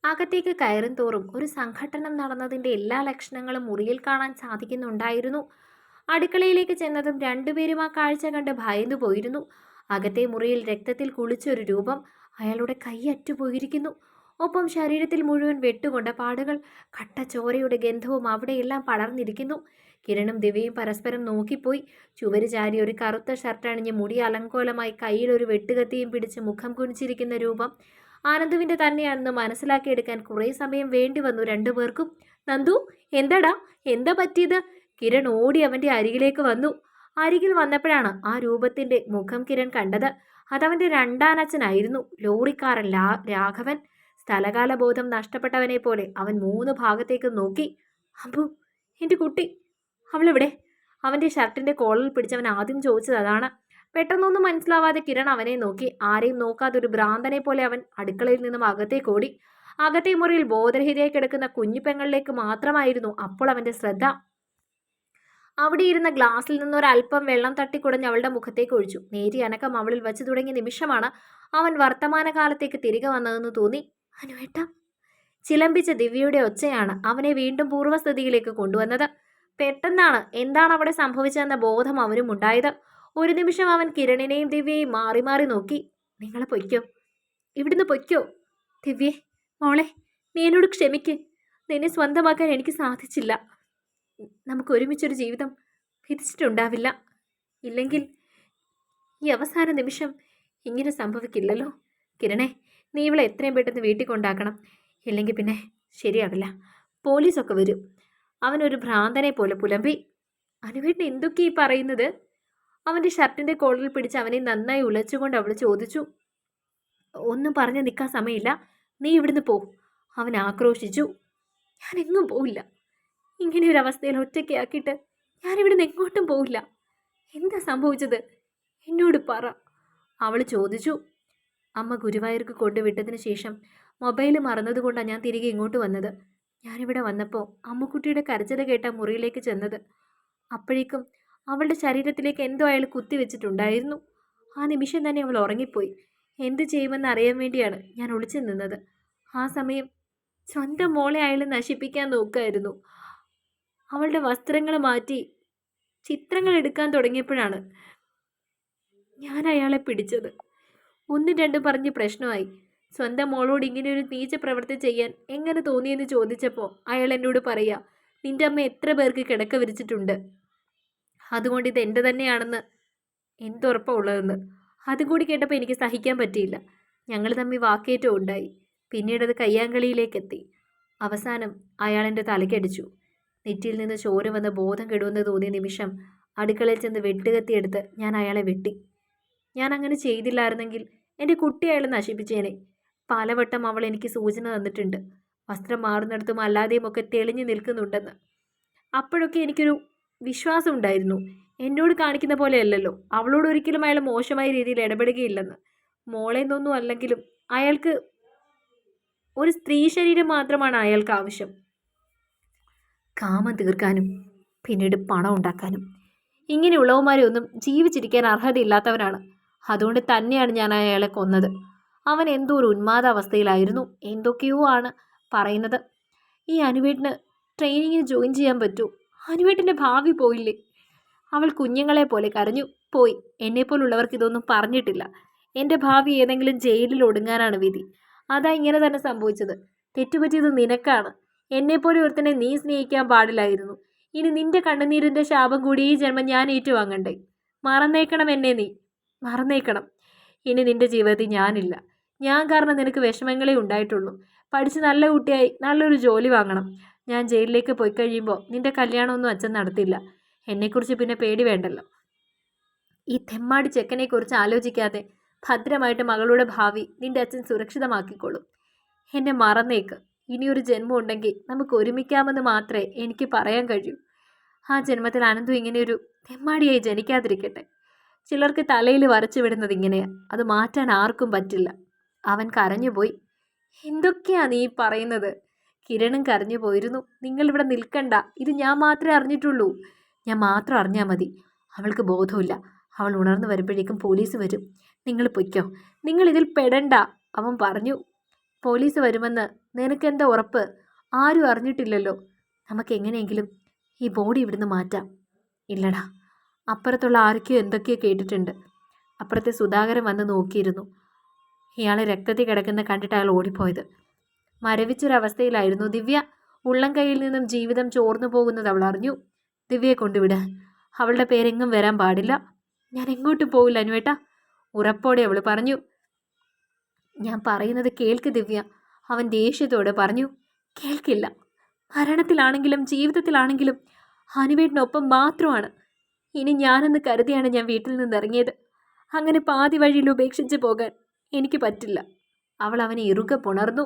അകത്തേക്ക് കയറും തോറും ഒരു സംഘട്ടനം നടന്നതിന്റെ എല്ലാ ലക്ഷണങ്ങളും മുറിയിൽ കാണാൻ സാധിക്കുന്നുണ്ടായിരുന്നു. അടുക്കളയിലേക്ക് ചെന്നതും രണ്ടുപേരും ആ കാഴ്ച കണ്ട് ഭയന്നു പോയിരുന്നു. അകത്തെ മുറിയിൽ രക്തത്തിൽ കുളിച്ചൊരു രൂപം. അയാളുടെ കൈ അറ്റുപോയിരിക്കുന്നു. ഒപ്പം ശരീരത്തിൽ മുഴുവൻ വെട്ടുകൊണ്ട പാടുകൾ. കട്ട ചോരയുടെ ഗന്ധവും അവിടെയെല്ലാം പടർന്നിരിക്കുന്നു. കിരണും ദിവ്യയും പരസ്പരം നോക്കിപ്പോയി. ചുവര് ചാരി ഒരു കറുത്ത ഷർട്ടണിഞ്ഞ് മുടി അലങ്കോലമായി കയ്യിൽ ഒരു വെട്ടുകത്തിയും പിടിച്ച് മുഖം കുനിച്ചിരിക്കുന്ന രൂപം ആനന്ദുവിന്റെ തന്നെയാണെന്ന് മനസ്സിലാക്കിയെടുക്കാൻ കുറേ സമയം വേണ്ടി വന്നു രണ്ടുപേർക്കും. നന്ദു, എന്താടാ, എന്താ പറ്റിയത്? കിരൺ ഓടി അവന്റെ അരികിലേക്ക് വന്നു. അരികിൽ വന്നപ്പോഴാണ് ആ രൂപത്തിന്റെ മുഖം കിരൺ കണ്ടത്. അതവന്റെ രണ്ടാനച്ഛനായിരുന്നു, ലോറിക്കാരൻ രാഘവൻ. സ്ഥലകാല ബോധം നഷ്ടപ്പെട്ടവനെ പോലെ അവൻ 3 ഭാഗത്തേക്ക് നോക്കി. അമ്പു, എന്റെ കുട്ടി, അവളെവിടെ? അവന്റെ ഷർട്ടിന്റെ കോളറിൽ പിടിച്ചവൻ ആദ്യം ചോദിച്ചത് അതാണ്. പെട്ടെന്നൊന്നും മനസ്സിലാവാതെ കിരൺ അവനെ നോക്കി. ആരെയും നോക്കാതെ ഒരു ഭ്രാന്തനെ പോലെ അവൻ അടുക്കളയിൽ നിന്നും അകത്തേക്ക് ഓടി. അകത്തെ മുറിയിൽ ബോധരഹിതയായി കിടക്കുന്ന കുഞ്ഞു പെങ്ങളിലേക്ക് മാത്രമായിരുന്നു അപ്പോൾ അവന്റെ ശ്രദ്ധ. അവിടെ ഇരുന്ന ഗ്ലാസ്സിൽ നിന്നൊരൽപ്പം വെള്ളം തട്ടിക്കുടഞ്ഞ് അവളുടെ മുഖത്തേക്ക് ഒഴിച്ചു. നേരിയ അനക്കം അവളിൽ വച്ചു തുടങ്ങിയ നിമിഷമാണ് അവൻ വർത്തമാനകാലത്തേക്ക് തിരികെ വന്നതെന്ന് തോന്നി. അനുവേട്ട, ചിലമ്പിച്ച ദിവ്യയുടെ ഒച്ചയാണ് അവനെ വീണ്ടും പൂർവ്വസ്ഥിതിയിലേക്ക് കൊണ്ടുവന്നത്. പെട്ടെന്നാണ് എന്താണ് അവിടെ സംഭവിച്ചതെന്ന ബോധം അവനും ഉണ്ടായത്. ഒരു നിമിഷം അവൻ കിരണിനെയും ദിവ്യയെയും മാറി മാറി നോക്കി. നിങ്ങൾ പൊയ്ക്കോ, ഇവിടുന്ന് പൊയ്ക്കോ. ദിവ്യേ മോളെ, നീ എന്നോട് ക്ഷമിക്ക്. നിന്നെ സ്വന്തമാക്കാൻ എനിക്ക് സാധിച്ചില്ല. നമുക്ക് ഒരുമിച്ചൊരു ജീവിതം വിധിച്ചിട്ടുണ്ടാവില്ല. ഇല്ലെങ്കിൽ ഈ അവസാന നിമിഷം ഇങ്ങനെ സംഭവിക്കില്ലല്ലോ. കിരണേ, നീ ഇവളെ എത്രയും പെട്ടെന്ന് വീട്ടിൽ കൊണ്ടാക്കണം. ഇല്ലെങ്കിൽ പിന്നെ ശരിയാവില്ല. പോലീസൊക്കെ വരും. അവനൊരു ഭ്രാന്തനെ പോലെ പുലമ്പി. അനുവേട്ടൻ എന്തൊക്കെയാ ഈ പറയുന്നത്? അവൻ്റെ ഷർട്ടിൻ്റെ കോളറിൽ പിടിച്ച് അവനെ നന്നായി ഉലച്ചുകൊണ്ട് അവൾ ചോദിച്ചു. ഒന്നും പറഞ്ഞ് നിൽക്കാൻ സമയമില്ല, നീ ഇവിടുന്ന് പോ. അവൻ ആക്രോശിച്ചു. ഞാൻ എങ്ങും പോവില്ല. ഇങ്ങനെ ഒരു അവസ്ഥയിൽ ഒറ്റയ്ക്കാക്കിയിട്ട് ഞാനിവിടുന്ന് എങ്ങോട്ടും പോവില്ല. എന്താ സംഭവിച്ചത്? എന്നോട് പറ, അവൾ ചോദിച്ചു. അമ്മ ഗുരുവായൂർക്ക് കൊണ്ടുവിട്ടതിന് ശേഷം മൊബൈൽ മറന്നതുകൊണ്ടാണ് ഞാൻ തിരികെ ഇങ്ങോട്ട് വന്നത്. ഞാനിവിടെ വന്നപ്പോൾ അമ്മുക്കുട്ടിയുടെ കരച്ചിൽ കേട്ട മുറിയിലേക്ക് ചെന്നത്. അപ്പോഴേക്കും അവളുടെ ശരീരത്തിലേക്ക് എന്തോ അയാൾ കുത്തിവെച്ചിട്ടുണ്ടായിരുന്നു. ആ നിമിഷം തന്നെ അവൾ ഉറങ്ങിപ്പോയി. എന്ത് ചെയ്യുമെന്ന് അറിയാൻ വേണ്ടിയാണ് ഞാൻ ഒളിച്ചു നിന്നത്. ആ സമയം സ്വന്തം മോളെ അയാൾ നശിപ്പിക്കാൻ നോക്കായിരുന്നു. അവളുടെ വസ്ത്രങ്ങൾ മാറ്റി ചിത്രങ്ങൾ എടുക്കാൻ തുടങ്ങിയപ്പോഴാണ് ഞാൻ അയാളെ പിടിച്ചത്. 1, 2 പറഞ്ഞ് പ്രശ്നമായി. സ്വന്തം മോളോട് ഇങ്ങനെ ഒരു നീച പ്രവൃത്തി ചെയ്യാൻ എങ്ങനെ തോന്നിയെന്ന് ചോദിച്ചപ്പോൾ അയാൾ എന്നോട് പറയാ, നിന്റെ അമ്മ എത്ര പേർക്ക് കിടക്ക വിരിച്ചിട്ടുണ്ട്, അതുകൊണ്ട് ഇത് എൻ്റെ തന്നെയാണെന്ന് എന്തുറപ്പാണ് ഉള്ളതെന്ന്. അതുകൂടി കേട്ടപ്പോൾ എനിക്ക് സഹിക്കാൻ പറ്റിയില്ല. ഞങ്ങൾ തമ്മിൽ വാക്കേറ്റവും ഉണ്ടായി. പിന്നീട് അത് കയ്യാങ്കളിയിലേക്കെത്തി. അവസാനം അയാൾ എൻ്റെ തലയ്ക്കടിച്ചു. നെറ്റിയിൽ നിന്ന് ചോര വന്ന് ബോധം കെടുവെന്ന് തോന്നിയ നിമിഷം അടുക്കളയിൽ ചെന്ന് വെട്ടുകത്തിയെടുത്ത് ഞാൻ അയാളെ വെട്ടി. ഞാൻ അങ്ങനെ ചെയ്തില്ലായിരുന്നെങ്കിൽ എൻ്റെ കുട്ടി അയാൾ നശിപ്പിച്ചേനെ. പലവട്ടം അവൾ എനിക്ക് സൂചന തന്നിട്ടുണ്ട്, വസ്ത്രം മാറുന്നിടത്തും അല്ലാതെയും ഒക്കെ തെളിഞ്ഞു നിൽക്കുന്നുണ്ടെന്ന്. അപ്പോഴൊക്കെ എനിക്കൊരു വിശ്വാസം ഉണ്ടായിരുന്നു, എന്നോട് കാണിക്കുന്ന പോലെയല്ലല്ലോ, അവളോട് ഒരിക്കലും അയാൾ മോശമായ രീതിയിൽ ഇടപെടുകയില്ലെന്ന്. മോളെന്നൊന്നും അല്ലെങ്കിലും അയാൾക്ക് ഒരു സ്ത്രീ ശരീരം മാത്രമാണ് അയാൾക്ക് ആവശ്യം. കാമം തീർക്കാനും പിന്നീട് പണം ഉണ്ടാക്കാനും. ഇങ്ങനെയുള്ളവന്മാരെ ഒന്നും ജീവിച്ചിരിക്കാൻ അർഹതയില്ലാത്തവനാണ്. അതുകൊണ്ട് തന്നെയാണ് ഞാൻ അയാളെ കൊന്നത്. അവൻ എന്തോ ഒരു ഉന്മാദാവസ്ഥയിലായിരുന്നു. എന്തൊക്കെയോ ആണ് പറയുന്നത്. ഈ അനുവേട്ടിന് ട്രെയിനിങ്ങിന് ജോയിൻ ചെയ്യാൻ പറ്റൂ? അനുവേട്ടിൻ്റെ ഭാവി പോയില്ലേ? അവൾ കുഞ്ഞുങ്ങളെ പോലെ കരഞ്ഞു. പോയി. എന്നെപ്പോലുള്ളവർക്ക് ഇതൊന്നും പറഞ്ഞിട്ടില്ല. എൻ്റെ ഭാവി ഏതെങ്കിലും ജയിലിൽ ഒടുങ്ങാനാണ് വിധി. അതാ ഇങ്ങനെ തന്നെ സംഭവിച്ചത്. തെറ്റുപറ്റിയത് നിനക്കാണ്. എന്നെപ്പോലെ ഒരുത്തനെ നീ സ്നേഹിക്കാൻ പാടില്ലായിരുന്നു. ഇനി നിന്റെ കണ്ണുനീരിൻ്റെ ശാപം കൂടി ഈ ജന്മം ഞാൻ ഏറ്റുവാങ്ങണ്ടേ? മറന്നേക്കണം എന്നെ, നീ മറന്നേക്കണം. ഇനി നിന്റെ ജീവിതത്തിൽ ഞാനില്ല. ഞാൻ കാരണം നിനക്ക് വിഷമങ്ങളേ ഉണ്ടായിട്ടുള്ളൂ. പഠിച്ച് നല്ല കുട്ടിയായി നല്ലൊരു ജോലി വാങ്ങണം. ഞാൻ ജയിലിലേക്ക് പോയി കഴിയുമ്പോൾ നിന്റെ കല്യാണമൊന്നും അച്ഛൻ നടത്തില്ല. എന്നെക്കുറിച്ച് പിന്നെ പേടി വേണ്ടല്ലോ. ഈ തെമ്മാടി ചെക്കനെക്കുറിച്ച് ആലോചിക്കാതെ ഭദ്രമായിട്ട് മകളുടെ ഭാവി നിന്റെ അച്ഛൻ സുരക്ഷിതമാക്കിക്കോളും. എന്നെ മറന്നേക്ക്. ഇനിയൊരു ജന്മം ഉണ്ടെങ്കിൽ നമുക്ക് ഒരുമിക്കാമെന്ന് മാത്രമേ എനിക്ക് പറയാൻ കഴിയൂ. ആ ജന്മത്തിൽ അനന്തു ഇങ്ങനെയൊരു തെമ്മാടിയായി ജനിക്കാതിരിക്കട്ടെ. ചിലർക്ക് തലയിൽ വരച്ചു വിടുന്നത് ഇങ്ങനെയാണ്. അത് മാറ്റാൻ ആർക്കും പറ്റില്ല. അവൻ കരഞ്ഞുപോയി. എന്തൊക്കെയാ നീ പറയുന്നത്? കിരണും കരഞ്ഞു പോയിരുന്നു. നിങ്ങളിവിടെ നിൽക്കണ്ട, ഇത് ഞാൻ മാത്രമേ അറിഞ്ഞിട്ടുള്ളൂ. ഞാൻ മാത്രം അറിഞ്ഞാൽ മതി. അവൾക്ക് ബോധമില്ല. അവൾ ഉണർന്നു വരുമ്പോഴേക്കും പോലീസ് വരും. നിങ്ങൾ പൊയ്ക്കോ, നിങ്ങൾ ഇതിൽ പെടണ്ട, അവൻ പറഞ്ഞു. പോലീസ് വരുമെന്ന് നിനക്കെന്താ ഉറപ്പ്? ആരും അറിഞ്ഞിട്ടില്ലല്ലോ. നമുക്ക് എങ്ങനെയെങ്കിലും ഈ ബോഡി ഇവിടുന്ന് മാറ്റാം. ഇല്ലടാ, അപ്പുറത്തുള്ള ആരൊക്കെയോ എന്തൊക്കെയോ കേട്ടിട്ടുണ്ട്. അപ്പുറത്തെ സുധാകരൻ വന്ന് നോക്കിയിരുന്നു. ഇയാളെ രക്തത്തിൽ കിടക്കുന്ന കണ്ടിട്ട് അയാൾ ഓടിപ്പോയത്. മരവിച്ചൊരവസ്ഥയിലായിരുന്നു ദിവ്യ. ഉള്ളം കൈയിൽ നിന്നും ജീവിതം ചോർന്നു പോകുന്നത് അവൾ അറിഞ്ഞു. ദിവ്യയെ കൊണ്ടുവിട്. അവളുടെ പേരെങ്ങും വരാൻ പാടില്ല. ഞാൻ എങ്ങോട്ടും പോവില്ല അനുവേട്ട, ഉറപ്പോടെ അവൾ പറഞ്ഞു. ഞാൻ പറയുന്നത് കേൾക്ക് ദിവ്യ, അവൻ ദേഷ്യത്തോടെ പറഞ്ഞു. കേൾക്കില്ല. മരണത്തിലാണെങ്കിലും ജീവിതത്തിലാണെങ്കിലും അനുവേട്ടനൊപ്പം മാത്രമാണ്. ഇനി ഞാനെന്ന് കരുതിയാണ് ഞാൻ വീട്ടിൽ നിന്ന് ഇറങ്ങിയത്. അങ്ങനെ പാതി വഴിയിൽ ഉപേക്ഷിച്ച് പോകാൻ എനിക്ക് പറ്റില്ല. അവൾ അവനെ ഇറുകെ പുണർന്നു.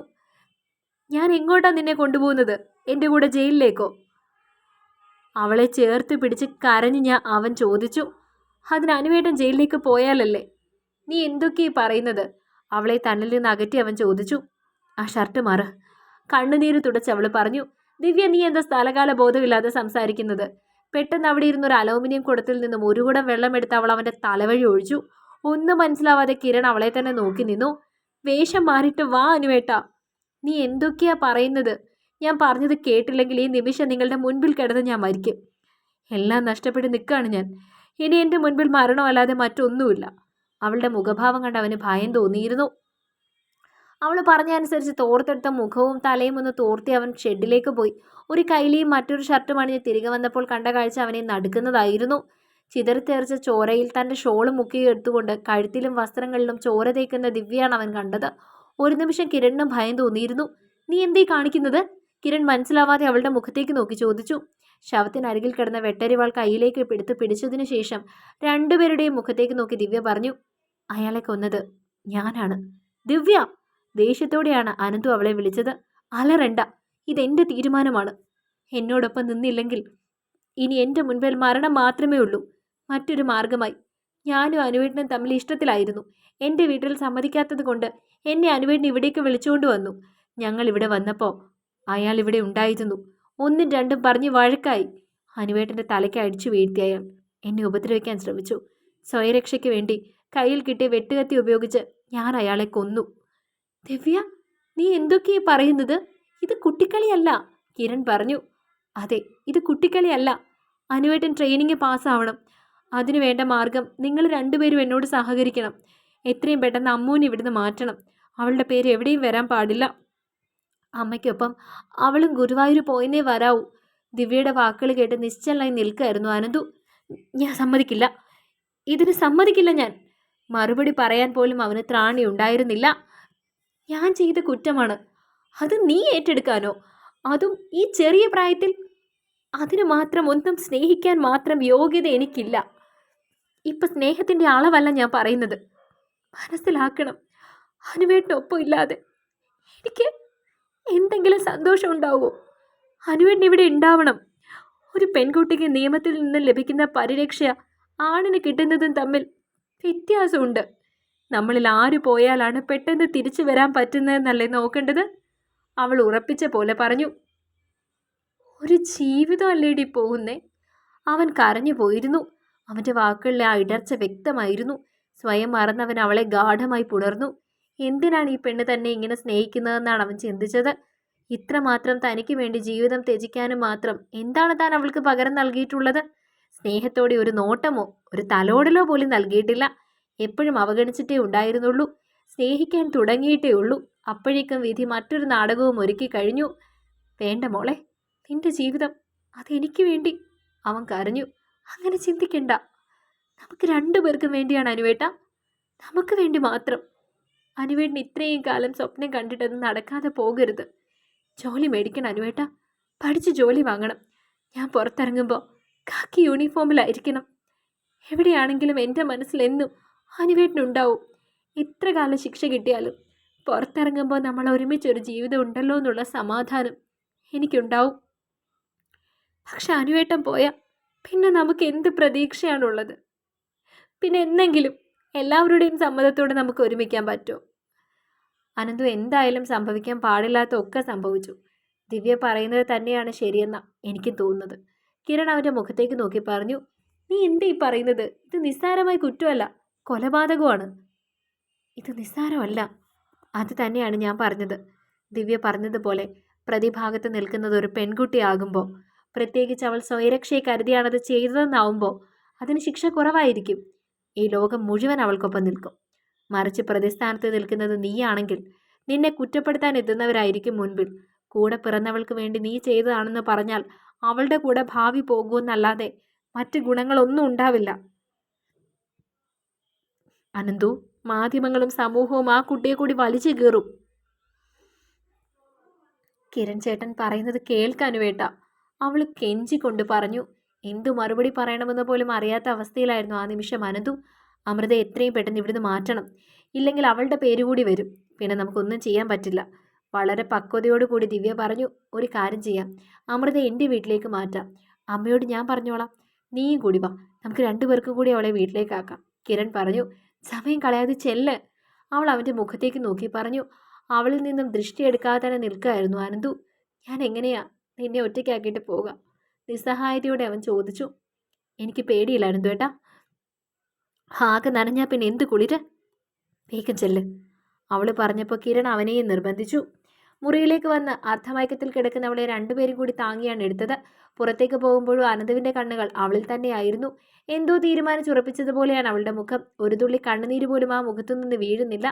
ഞാൻ എങ്ങോട്ടാ നിന്നെ കൊണ്ടുപോകുന്നത്? എൻ്റെ കൂടെ ജയിലിലേക്കോ? അവളെ ചേർത്ത് പിടിച്ച് കരഞ്ഞ് അവൻ ചോദിച്ചു. അതിന് അനുവേട്ടൻ ജയിലിലേക്ക് പോയാലല്ലേ? നീ എന്തൊക്കെയാ പറയുന്നത്? അവളെ തന്നിൽ നിന്ന് അകറ്റി അവൻ ചോദിച്ചു. ആ ഷർട്ട് മാറ്. കണ്ണുനീര് തുടച്ച് അവൾ പറഞ്ഞു. ദിവ്യ, നീ എന്താ സ്ഥലകാല ബോധമില്ലാതെ സംസാരിക്കുന്നത്? പെട്ടെന്ന് അവിടെ ഇരുന്നൊരു അലൂമിനിയം കുടത്തിൽ നിന്നും ഒരു കുടം വെള്ളമെടുത്ത് അവൾ അവൻ്റെ തലവഴി ഒഴിച്ചു. ഒന്നും മനസ്സിലാവാതെ കിരൺ അവളെ തന്നെ നോക്കി നിന്നു. വേഷം മാറിയിട്ട് വാ അനുവേട്ട. നീ എന്തൊക്കെയാ പറയുന്നത്? ഞാൻ പറഞ്ഞത് കേട്ടില്ലെങ്കിൽ ഈ നിമിഷം നിങ്ങളുടെ മുൻപിൽ കിടന്ന് ഞാൻ മരിക്കും. എല്ലാം നഷ്ടപ്പെട്ട് നിൽക്കുകയാണ് ഞാൻ. ഇനി എൻ്റെ മുൻപിൽ മരണമല്ലാതെ മറ്റൊന്നുമില്ല. അവളുടെ മുഖഭാവം കണ്ട് അവന് ഭയം തോന്നിയിരുന്നു. അവൾ പറഞ്ഞനുസരിച്ച് തോർത്തെടുത്ത മുഖവും തലയും ഒന്ന് തോർത്തി അവൻ ഷെഡിലേക്ക് പോയി. ഒരു കൈലിയും മറ്റൊരു ഷർട്ടും അണിഞ്ഞ് തിരികെ വന്നപ്പോൾ കണ്ട കാഴ്ച അവനെ നടുക്കുന്നതായിരുന്നു. ചിതറിത്തെറിച്ച ചോരയിൽ തൻ്റെ ഷോള് മുക്കിയെടുത്തുകൊണ്ട് കഴുത്തിലും വസ്ത്രങ്ങളിലും ചോര തേക്കുന്ന ദിവ്യയാണ് അവൻ കണ്ടത്. ഒരു നിമിഷം കിരണിനും ഭയം തോന്നിയിരുന്നു. നീ എന്തേ കാണിക്കുന്നത്? കിരൺ മനസ്സിലാവാതെ അവളുടെ മുഖത്തേക്ക് നോക്കി ചോദിച്ചു. ശവത്തിനരികിൽ കിടന്ന വെട്ടരിവാൾ കയ്യിലേക്ക് പിടിച്ചതിനു ശേഷം രണ്ടുപേരുടെയും മുഖത്തേക്ക് നോക്കി ദിവ്യ പറഞ്ഞു. അയാളെ കൊന്നത് ഞാനാണ്. ദിവ്യ! ദേഷ്യത്തോടെയാണ് അനന്തു അവളെ വിളിച്ചത്. അലറണ്ട, ഇതെന്റെ തീരുമാനമാണ്. എന്നോടൊപ്പം നിന്നില്ലെങ്കിൽ ഇനി എൻ്റെ മുൻപിൽ മരണം മാത്രമേ ഉള്ളൂ. മറ്റൊരു മാർഗമായി. ഞാനും അനുവേട്ടനും തമ്മിൽ ഇഷ്ടത്തിലായിരുന്നു. എൻ്റെ വീട്ടിൽ സമ്മതിക്കാത്തത് കൊണ്ട് എന്നെ അനുവേട്ടൻ ഇവിടേക്ക് വിളിച്ചുകൊണ്ട് വന്നു. ഞങ്ങൾ ഇവിടെ വന്നപ്പോൾ അയാൾ ഇവിടെ ഉണ്ടായിരുന്നു. ഒന്നും രണ്ടും പറഞ്ഞ് വഴക്കായി. അനുവേട്ടൻ്റെ തലയ്ക്ക് അടിച്ചു വീഴ്ത്തി അയാൾ. എന്നെ ഉപദ്രവിക്കാൻ ശ്രമിച്ചു. സ്വയരക്ഷയ്ക്ക് വേണ്ടി കയ്യിൽ കിട്ടിയ വെട്ടുകത്തി ഉപയോഗിച്ച് ഞാൻ അയാളെ കൊന്നു. ദിവ്യ, നീ എന്തൊക്കെയാ പറയുന്നത്? ഇത് കുട്ടിക്കളിയല്ല, കിരൺ പറഞ്ഞു. അതെ, ഇത് കുട്ടിക്കളിയല്ല. അനുവേട്ടൻ ട്രെയിനിങ് പാസ്സാവണം. അതിനു വേണ്ട മാർഗം നിങ്ങൾ രണ്ടുപേരും എന്നോട് സഹകരിക്കണം. എത്രയും പെട്ടെന്ന് അമ്മൂനെ ഇവിടുന്ന് മാറ്റണം. അവളുടെ പേര് എവിടെയും വരാൻ പാടില്ല. അമ്മയ്ക്കൊപ്പം അവളും ഗുരുവായൂർ പോയെന്നേ വരാവൂ. ദിവ്യയുടെ വാക്കുകൾ കേട്ട് നിശ്ചലായി നിൽക്കായിരുന്നു അനന്തു. ഞാൻ സമ്മതിക്കില്ല, ഇതിന് സമ്മതിക്കില്ല ഞാൻ. മറുപടി പറയാൻ പോലും അവന് ത്രാണി ഉണ്ടായിരുന്നില്ല. ഞാൻ ചെയ്ത കുറ്റമാണ്, അത് നീ ഏറ്റെടുക്കാനോ? അതും ഈ ചെറിയ പ്രായത്തിൽ? അതിനു മാത്രം ഒന്നും സ്നേഹിക്കാൻ മാത്രം യോഗ്യത എനിക്കില്ല. ഇപ്പം സ്നേഹത്തിൻ്റെ അളവല്ല ഞാൻ പറയുന്നത്. മനസ്സിലാക്കണം, അനുവേട്ടനൊപ്പം ഇല്ലാതെ എനിക്ക് എന്തെങ്കിലും സന്തോഷം ഉണ്ടാവുമോ? അനുവേട്ടൻ ഇവിടെ ഉണ്ടാവണം. ഒരു പെൺകുട്ടിക്ക് നിയമത്തിൽ നിന്ന് ലഭിക്കുന്ന പരിരക്ഷ ആണിന് കിട്ടുന്നതും തമ്മിൽ വ്യത്യാസമുണ്ട്. നമ്മളിൽ ആര് പോയാലാണ് പെട്ടെന്ന് തിരിച്ചു വരാൻ പറ്റുന്നതെന്നല്ലേ നോക്കേണ്ടത്? അവൾ ഉറപ്പിച്ച പോലെ പറഞ്ഞു. ഒരു ജീവിതമല്ലേടി പോകുന്നേ? അവൻ കരഞ്ഞു പോയിരുന്നു. അവൻ്റെ വാക്കുകളിലെ ആ ഇടർച്ച വ്യക്തമായിരുന്നു. സ്വയം മറന്നവൻ അവളെ ഗാഠമായി പുണർന്നു. എന്തിനാണ് ഈ പെണ്ണ് തന്നെ ഇങ്ങനെ സ്നേഹിക്കുന്നതെന്നാണ് അവൻ ചിന്തിച്ചത്. ഇത്രമാത്രം തനിക്ക് വേണ്ടി ജീവിതം ത്യജിക്കാനും മാത്രം എന്താണ് താൻ അവൾക്ക് പകരം നൽകിയിട്ടുള്ളത്? സ്നേഹത്തോടെ ഒരു നോട്ടമോ ഒരു തലോടലോ പോലും നൽകിയിട്ടില്ല. എപ്പോഴും അവഗണിച്ചിട്ടേ ഉണ്ടായിരുന്നുള്ളൂ. സ്നേഹിക്കാൻ തുടങ്ങിയിട്ടേ ഉള്ളൂ. അപ്പോഴേക്കും വിധി മറ്റൊരു നാടകവും ഒരുക്കി കഴിഞ്ഞു. വേണ്ട മോളെ, നിന്റെ ജീവിതം അതെനിക്ക് വേണ്ടി. അവൻ കരഞ്ഞു. അങ്ങനെ ചിന്തിക്കണ്ട. നമുക്ക് രണ്ടുപേർക്കും വേണ്ടിയാണ് അനുവേട്ട, നമുക്ക് വേണ്ടി മാത്രം. അനുവേട്ടൻ ഇത്രയും കാലം സ്വപ്നം കണ്ടിട്ടത് നടക്കാതെ പോകരുത്. ജോലി മേടിക്കണം അനുവേട്ട, പഠിച്ച് ജോലി വാങ്ങണം. ഞാൻ പുറത്തിറങ്ങുമ്പോൾ കാക്കി യൂണിഫോമിലായിരിക്കണം. എവിടെയാണെങ്കിലും എൻ്റെ മനസ്സിലെന്നും അനുവേട്ടനുണ്ടാവും. എത്ര കാലം ശിക്ഷ കിട്ടിയാലും പുറത്തിറങ്ങുമ്പോൾ നമ്മൾ ഒരുമിച്ചൊരു ജീവിതം ഉണ്ടല്ലോ എന്നുള്ള സമാധാനം എനിക്കുണ്ടാവും. പക്ഷെ അനുവേട്ടൻ പോയാൽ പിന്നെ നമുക്ക് എന്ത് പ്രതീക്ഷയാണുള്ളത്? പിന്നെ എന്തെങ്കിലും എല്ലാവരുടെയും സമ്മതത്തോടെ നമുക്ക് ഒരുമിക്കാൻ പറ്റുമോ? അനന്തു എന്തായാലും സംഭവിക്കാൻ പാടില്ലാത്ത ഒക്കെ സംഭവിച്ചു. ദിവ്യ പറയുന്നത് തന്നെയാണ് ശരിയെന്ന എനിക്ക് തോന്നുന്നത്. കിരൺ അവൻ്റെ മുഖത്തേക്ക് നോക്കി പറഞ്ഞു. നീ എന്താ ഈ പറയുന്നത്? ഇത് നിസ്സാരമായ കുറ്റമല്ല, കൊലപാതകമാണ്. ഇത് നിസ്സാരമല്ല. അത് തന്നെയാണ് ഞാൻ പറഞ്ഞത്. ദിവ്യ പറഞ്ഞതുപോലെ പ്രതിഭാഗത്ത് നിൽക്കുന്നത് ഒരു പെൺകുട്ടിയാകുമ്പോൾ, പ്രത്യേകിച്ച് അവൾ സ്വയരക്ഷയെ കരുതിയാണത് ചെയ്തതെന്നാവുമ്പോൾ അതിന് ശിക്ഷ കുറവായിരിക്കും. ഈ ലോകം മുഴുവൻ അവൾക്കൊപ്പം നിൽക്കും. മറിച്ച് പ്രതിസ്ഥാനത്ത് നിൽക്കുന്നത് നീയാണെങ്കിൽ നിന്നെ കുറ്റപ്പെടുത്താൻ എത്തുന്നവരായിരിക്കും മുൻപിൽ. കൂടെ പിറന്നവൾക്ക് വേണ്ടി നീ ചെയ്തതാണെന്ന് പറഞ്ഞാൽ അവളുടെ കൂടെ ഭാവി പോകുമെന്നല്ലാതെ മറ്റ് ഗുണങ്ങളൊന്നും ഉണ്ടാവില്ല. അനന്തു, മാധ്യമങ്ങളും സമൂഹവും ആ കുട്ടിയെ കൂടി വലിച്ചു കീറും. കിരൺ ചേട്ടൻ പറയുന്നത് കേൾക്കാനുവേട്ട, അവൾ കെഞ്ചിക്കൊണ്ട് പറഞ്ഞു. എന്തു മറുപടി പറയണമെന്ന് പോലും അറിയാത്ത അവസ്ഥയിലായിരുന്നു ആ നിമിഷം അനന്തു. അമൃത എത്രയും പെട്ടെന്ന് ഇവിടുന്ന് മാറ്റണം, ഇല്ലെങ്കിൽ അവളുടെ പേരുകൂടി വരും. പിന്നെ നമുക്കൊന്നും ചെയ്യാൻ പറ്റില്ല. വളരെ പക്വതയോടുകൂടി ദിവ്യ പറഞ്ഞു. ഒരു കാര്യം ചെയ്യാം, അമൃത എൻ്റെ വീട്ടിലേക്ക് മാറ്റാം. അമ്മയോട് ഞാൻ പറഞ്ഞോളാം, നീയും കൂടി വാ, നമുക്ക് രണ്ടുപേർക്കും കൂടി അവളെ വീട്ടിലേക്കാക്കാം. കിരൺ പറഞ്ഞു. സമയം കളയാതെ ചെല്ല്. അവൾ അവൻ്റെ മുഖത്തേക്ക് നോക്കി പറഞ്ഞു. അവളിൽ നിന്നും ദൃഷ്ടിയെടുക്കാതെ തന്നെ നിൽക്കുകയായിരുന്നു അനന്തു. ഞാൻ എങ്ങനെയാ നിന്നെ ഒറ്റയ്ക്കാക്കിയിട്ട് പോകാം? നിസ്സഹായതയോടെ അവൻ ചോദിച്ചു. എനിക്ക് പേടിയില്ല അനന്തു ഏട്ടാ. ആകെ നനഞ്ഞാൽ പിന്നെ എന്ത് കുളിര്? വേഗം ചെല്ല്. അവൾ പറഞ്ഞപ്പോൾ കിരൺ അവനെയും നിർബന്ധിച്ചു. മുറിയിലേക്ക് വന്ന് അർദ്ധമയക്കത്തിൽ കിടക്കുന്നവളെ രണ്ടുപേരും കൂടി താങ്ങിയാണ് എടുത്തത്. പുറത്തേക്ക് പോകുമ്പോഴും അനന്തുവിൻ്റെ കണ്ണുകൾ അവളിൽ തന്നെയായിരുന്നു. എന്തോ തീരുമാനിച്ചുറപ്പിച്ചതുപോലെയാണ് അവളുടെ മുഖം. ഒരു തുള്ളി കണ്ണുനീര് പോലും ആ മുഖത്തുനിന്ന് വീഴുന്നില്ല.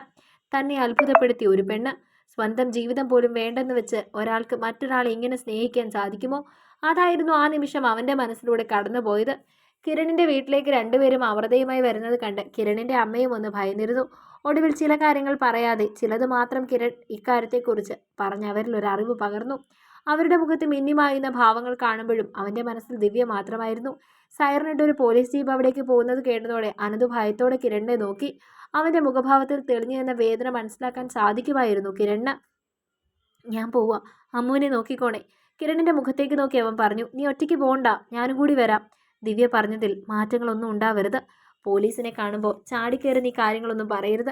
തന്നെ അത്ഭുതപ്പെടുത്തി ഒരു പെണ്ണ്. സ്വന്തം ജീവിതം പോലും വേണ്ടെന്ന് വെച്ച് ഒരാൾക്ക് മറ്റൊരാളെ ഇങ്ങനെ സ്നേഹിക്കാൻ സാധിക്കുമോ? അതായിരുന്നു ആ നിമിഷം അവൻ്റെ മനസ്സിലൂടെ കടന്നുപോയത്. കിരണിൻ്റെ വീട്ടിലേക്ക് രണ്ടുപേരും അമൃതയുമായി വരുന്നത് കണ്ട് കിരണിൻ്റെ അമ്മയും ഒന്ന് ഭയന്നിരുന്നു. ഒടുവിൽ ചില കാര്യങ്ങൾ പറയാതെ ചിലത് മാത്രം കിരൺ ഇക്കാര്യത്തെക്കുറിച്ച് പറഞ്ഞ് അവരിൽ ഒരു അറിവ് പകർന്നു. അവരുടെ മുഖത്ത് മിന്നിമായുന്ന ഭാവങ്ങൾ കാണുമ്പോഴും അവൻ്റെ മനസ്സിൽ ദിവ്യ മാത്രമായിരുന്നു. സൈറനിട്ട് ഒരു പോലീസ് ജീപ്പ് അവിടേക്ക് പോകുന്നത് കേട്ടതോടെ അനന്തു ഭയത്തോടെ കിരണിനെ നോക്കി. അവൻ്റെ മുഖഭാവത്തിൽ തെളിഞ്ഞു നിന്ന വേദന മനസ്സിലാക്കാൻ സാധിക്കുമായിരുന്നു കിരണിന്. ഞാൻ പോവാ, അമ്മുവിനെ നോക്കിക്കോണേ. കിരണിൻ്റെ മുഖത്തേക്ക് നോക്കി അവൻ പറഞ്ഞു. നീ ഒറ്റയ്ക്ക് പോകണ്ട, ഞാനും കൂടി വരാം. ദിവ്യ പറഞ്ഞതിൽ മാറ്റങ്ങളൊന്നും ഉണ്ടാവരുത്. പോലീസിനെ കാണുമ്പോൾ ചാടിക്കയറി നീ കാര്യങ്ങളൊന്നും പറയരുത്.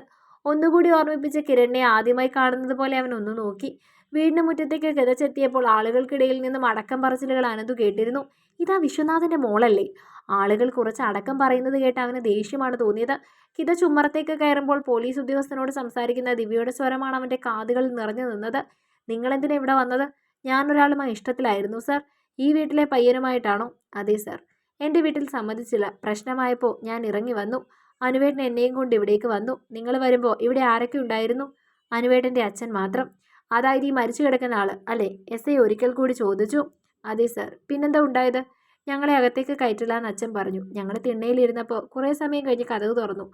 ഒന്നുകൂടി ഓർമ്മിപ്പിച്ച കിരണിനെ ആദ്യമായി കാണുന്നത് പോലെ അവൻ ഒന്ന് നോക്കി. വീടിന് മുറ്റത്തേക്ക് കിതച്ചെത്തിയപ്പോൾ ആളുകൾക്കിടയിൽ നിന്നും അടക്കം പറച്ചിലുകൾ അനന്തു കേട്ടിരുന്നു. ഇതാ വിശ്വനാഥൻ്റെ മോളല്ലേ? ആളുകൾ കുറച്ച് അടക്കം പറയുന്നത് കേട്ട് അവന് ദേഷ്യമാണ് തോന്നിയത്. കിത ചുമറത്തേക്ക് കയറുമ്പോൾ പോലീസ് ഉദ്യോഗസ്ഥനോട് സംസാരിക്കുന്ന ദിവ്യയുടെ സ്വരമാണ് അവൻ്റെ കാതുകളിൽ നിറഞ്ഞു നിന്നത്. നിങ്ങളെന്തിനാ ഇവിടെ വന്നത്? ഞാനൊരാളുമായി ഇഷ്ടത്തിലായിരുന്നു സർ. ഈ വീട്ടിലെ പയ്യനുമായിട്ടാണോ? അതെ സർ. എൻ്റെ വീട്ടിൽ സമ്മതിച്ചില്ല. പ്രശ്നമായപ്പോൾ ഞാൻ ഇറങ്ങി വന്നു. അനുവേട്ടൻ എന്നെയും കൊണ്ട് ഇവിടേക്ക് വന്നു. നിങ്ങൾ വരുമ്പോൾ ഇവിടെ ആരൊക്കെ ഉണ്ടായിരുന്നു? അനുവേട്ടൻ്റെ അച്ഛൻ മാത്രം. അതായത് ഈ മരിച്ചു കിടക്കുന്ന ആൾ അല്ലേ? എസ് ഐ ഒരിക്കൽ കൂടി ചോദിച്ചു. അതെ സർ. പിന്നെന്താ ഉണ്ടായത്? ഞങ്ങളെ അകത്തേക്ക് കയറ്റില്ല എന്ന് അച്ഛൻ പറഞ്ഞു. ഞങ്ങൾ തിണ്ണയിലിരുന്നപ്പോൾ കുറേ സമയം കഴിഞ്ഞ് കതക് തുറന്നു.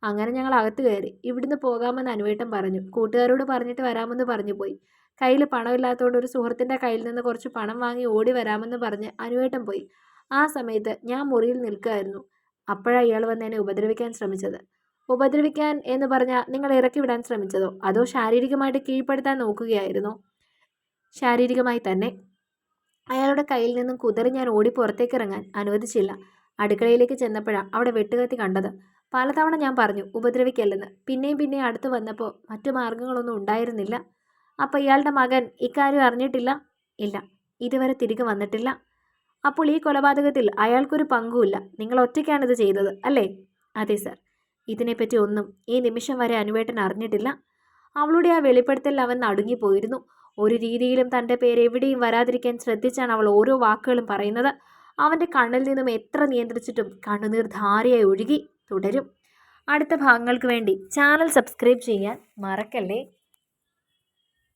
അങ്ങനെ ഞങ്ങൾ അകത്ത് കയറി. ഇവിടുന്ന് പോകാമെന്ന് അനുവേട്ടൻ പറഞ്ഞു. കൂട്ടുകാരോട് പറഞ്ഞിട്ട് വരാമെന്ന് പറഞ്ഞു പോയി. കയ്യിൽ പണമില്ലാത്തതുകൊണ്ട് ഒരു സുഹൃത്തിൻ്റെ കയ്യിൽ നിന്ന് കുറച്ച് പണം വാങ്ങി ഓടി വരാമെന്ന് പറഞ്ഞ് അനുവേട്ടൻ പോയി. ആ സമയത്ത് ഞാൻ മുറിയിൽ നിൽക്കുകയായിരുന്നു. അപ്പോഴാണ് ഇയാൾ വന്ന് എന്നെ ഉപദ്രവിക്കാൻ ശ്രമിച്ചത്. ഉപദ്രവിക്കാൻ എന്ന് പറഞ്ഞാൽ നിങ്ങൾ ഇറക്കി വിടാൻ ശ്രമിച്ചതോ അതോ ശാരീരികമായിട്ട് കീഴ്പ്പെടുത്താൻ നോക്കുകയായിരുന്നോ? ശാരീരികമായി തന്നെ. അയാളുടെ കയ്യിൽ നിന്നും കുതറി ഞാൻ ഓടി പുറത്തേക്ക് ഇറങ്ങാൻ അനുവദിച്ചില്ല. അടുക്കളയിലേക്ക് ചെന്നപ്പോഴാണ് അവിടെ വെട്ടുകത്തി കണ്ടത്. പലതവണ ഞാൻ പറഞ്ഞു ഉപദ്രവിക്കല്ലെന്ന്. പിന്നെയും അടുത്ത് വന്നപ്പോൾ മറ്റു മാർഗങ്ങളൊന്നും ഉണ്ടായിരുന്നില്ല. അപ്പോൾ ഇയാളുടെ മകൻ ഇക്കാര്യം അറിഞ്ഞിട്ടില്ല? ഇല്ല, ഇതുവരെ തിരികെ വന്നിട്ടില്ല. അപ്പോൾ ഈ കൊലപാതകത്തിൽ അയാൾക്കൊരു പങ്കുമില്ല. നിങ്ങൾ ഒറ്റയ്ക്കാണിത് ചെയ്തത് അല്ലേ? അതെ സർ. ഇതിനെപ്പറ്റി ഒന്നും ഈ നിമിഷം വരെ അനുവേട്ടൻ അറിഞ്ഞിട്ടില്ല. അവളുടെ ആ വെളിപ്പെടുത്തൽ അവൻ നടുങ്ങിപ്പോയിരുന്നു. ഒരു രീതിയിലും തൻ്റെ പേര് എവിടെയും വരാതിരിക്കാൻ ശ്രദ്ധിച്ചാണ് അവൾ ഓരോ വാക്കുകളും പറയുന്നത്. അവൻ്റെ കണ്ണിൽ നിന്നും എത്ര നിയന്ത്രിച്ചിട്ടും കണ്ണുനീർ ധാരയായി ഒഴുകി. തുടരും. അടുത്ത ഭാഗങ്ങൾക്ക് വേണ്ടി ചാനൽ സബ്സ്ക്രൈബ് ചെയ്യാൻ മറക്കല്ലേ.